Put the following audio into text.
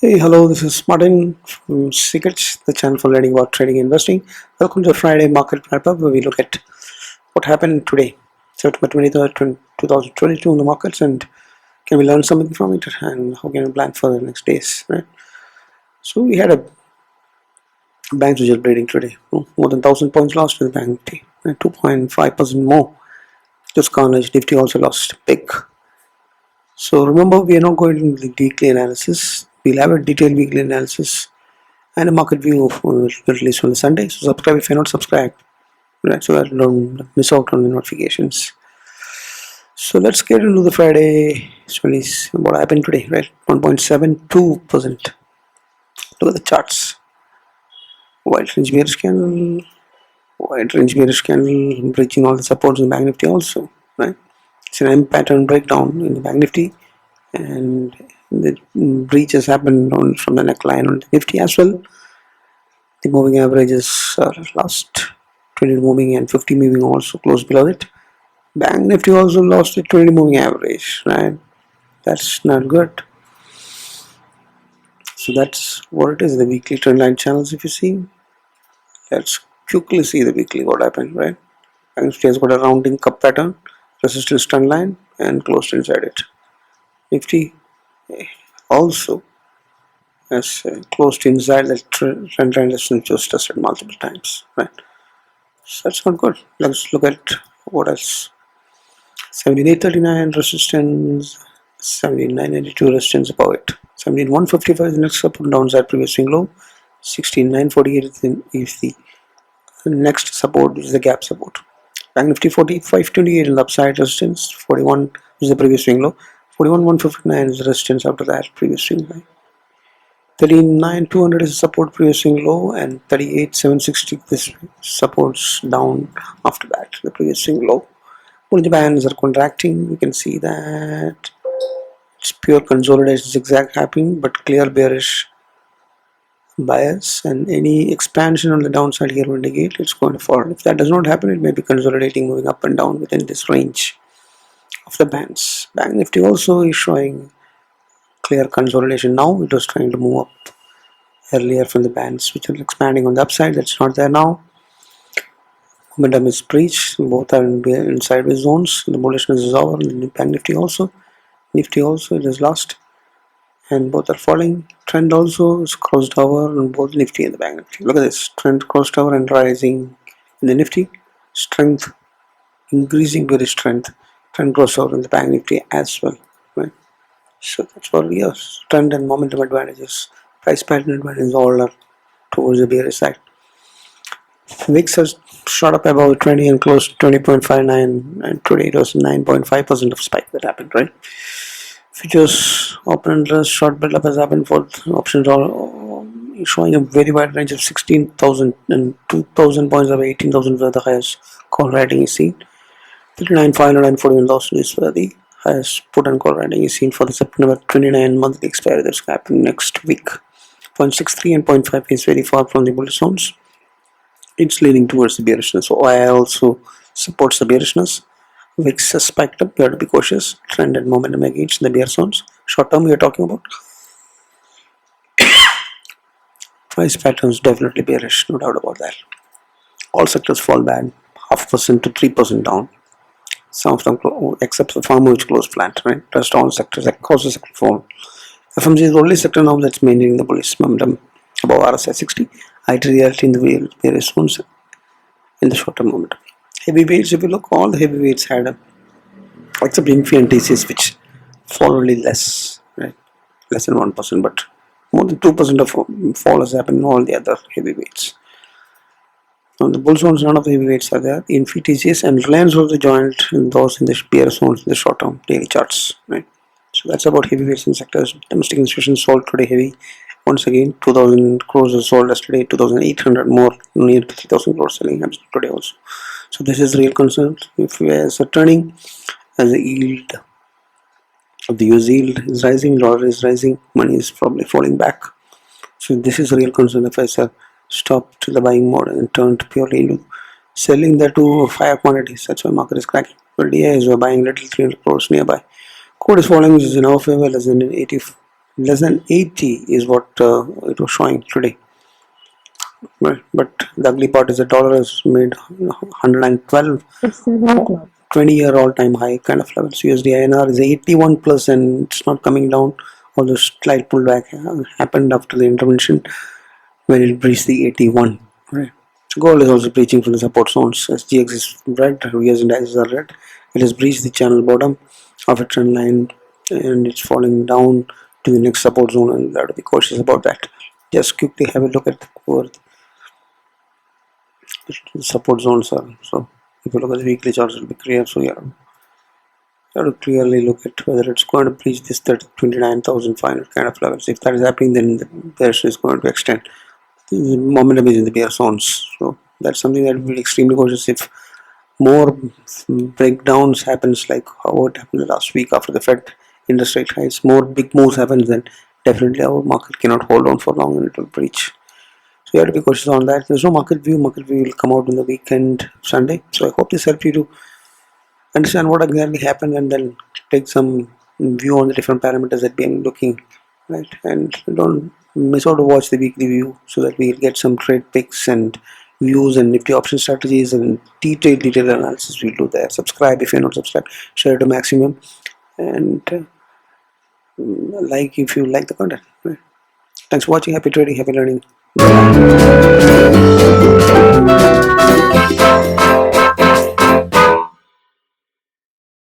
Hey, hello, this is Martin from Secrets, the channel for learning about trading and investing. Welcome to the Friday market wrap up where we look at what happened today, September 23rd, 2022 in the markets, and can we learn something from it and how can we plan for the next days, right? So, we had a banks which are trading today, more than 1,000 points lost in the bank Nifty, 2.5% more. Just carnage, Nifty also lost big. So, remember, we are not going into the weekly analysis, we'll have a detailed weekly analysis and a market view of release on the Sunday. So subscribe if you're not subscribed, right? So that you don't miss out on the notifications. So let's get into the Friday release. What happened today, right? 1.72%. Look at the charts. White range bearish candle, breaching all the supports in the Bank Nifty also, right? It's an M pattern breakdown in the Bank Nifty, and the breaches happened from the neckline on the Nifty as well. The moving averages are last 20 moving and 50 moving also close below it. Bank Nifty also lost the 20 moving average, right? That's not good. So that's what it is. The weekly trend line channels, if you see, let's quickly see the weekly what happened, right? Bank Nifty has got a rounding cup pattern, resistance trend line, and closed inside it. Nifty also has closed inside the trend line resistance just tested multiple times, right? So that's not good. Let's look at what else. 17,839 resistance, 17,992 resistance above it. 17,155 is the next support downside previous swing low. 16,948 is the next support, which is the gap support. Bank Nifty 4528 in the upside resistance. 41 is the previous swing low. 41,159 is the resistance after that previous swing high. 39,200 is the support previous swing low, and 38,760 this supports down after that the previous swing low. The bands are contracting. We can see that it's pure consolidation zigzag happening, but clear bearish bias, and any expansion on the downside here will indicate it's going to fall. If that does not happen, it may be consolidating, moving up and down within this range of the bands. Bank Nifty also is showing clear consolidation now. It was trying to move up earlier from the bands which are expanding on the upside. That's not there now. Momentum is breached. Both are in sideways zones. The bullishness is over. The Bank Nifty also it is lost, and both are falling. Trend also is crossed over on both Nifty and the Bank Nifty. Look at this trend crossed over and rising in the Nifty. Strength increasing, very strength. Trend crossed over in the Bank Nifty as well. Right. So that's what we are. Trend and momentum advantages, price pattern advantages, all are towards the bearish side. VIX has shot up above 20 and closed 20.59, and today it was 9.5% of spike that happened, right? Futures open interest short build up has happened for options, are showing a very wide range of 16,000 and 2,000 points of 18,000 where the highest call writing is seen. 39,500 and 41,000 is where the highest put and call writing is seen for the September 29 monthly expiry that's happening next week. 0.63 and 0.5 is very far from the bullish zones. It's leaning towards the bearishness. So OI also supports the bearishness. VIX has spiked up. You have to be cautious. Trend and momentum against the bear zones. Short term, we are talking about. Price patterns definitely bearish, no doubt about that. All sectors fall bad, 0.5% to 3% down. Some of them, except the pharma, which closed flat, right? Rest all sectors across the sector fall. FMG is the only sector now that's maintaining the bullish momentum above RSI 60. IT reality in the various zones in the short term momentum. Heavyweights, if you look, all the heavyweights had a, except Infi and TCS, which fall only less, right? Less than 1%, but more than 2% of fall has happened in all the other heavyweights. Now the bull zones, none of the heavyweights are there. Infi, TCS, and Reliance also joined in those in the bear zones in the short term daily charts, right? So that's about heavyweights in sectors. Domestic institutions sold today heavy. Once again, 2,000 crores was sold yesterday, 2,800 more, near 3,000 crores selling today also. So this is real concern. If as a turning, as a yield of the US yield is rising, dollar is rising, money is probably falling back. So this is a real concern. If I stopped the buying mode and turned purely into selling that to higher quantities, that's why market is cracking. Well, DI is buying little 300 crores nearby. Code is falling, which is in our favor, less than 80 less than 80 is what it was showing today. But the ugly part is the dollar has made 112 20-year all-time high kind of levels. USD INR is 81 plus and it's not coming down. Although slight pullback happened after the intervention when it breached the 81. Right. Gold is also breaching from the support zones. SGX is red, US indices are red. It has breached the channel bottom of a trend line and it's falling down to the next support zone, and we have to be cautious about that. Just quickly have a look at where the support zones are. So if you look at the weekly charts, it will be clear. So yeah, you have to clearly look at whether it's going to breach this 29,500 kind of levels. If that is happening, then the bearish is going to extend. The momentum is in the bear zones, so that's something that will be extremely cautious. If more breakdowns happens like how it happened last week after the Fed interest rate hikes, more big moves happens, then definitely our market cannot hold on for long and it will breach. So you have to be cautious on that. There's no market view. Market view will come out on the weekend Sunday. So I hope this helped you to understand what exactly happened and then take some view on the different parameters that we are looking, right? And don't miss out to watch the weekly view so that we'll get some trade picks and views and nifty option strategies and detailed analysis we'll do there. Subscribe if you're not subscribed, share it to maximum, and like if you like the content, right? Thanks for watching. Happy trading, happy learning. Bye.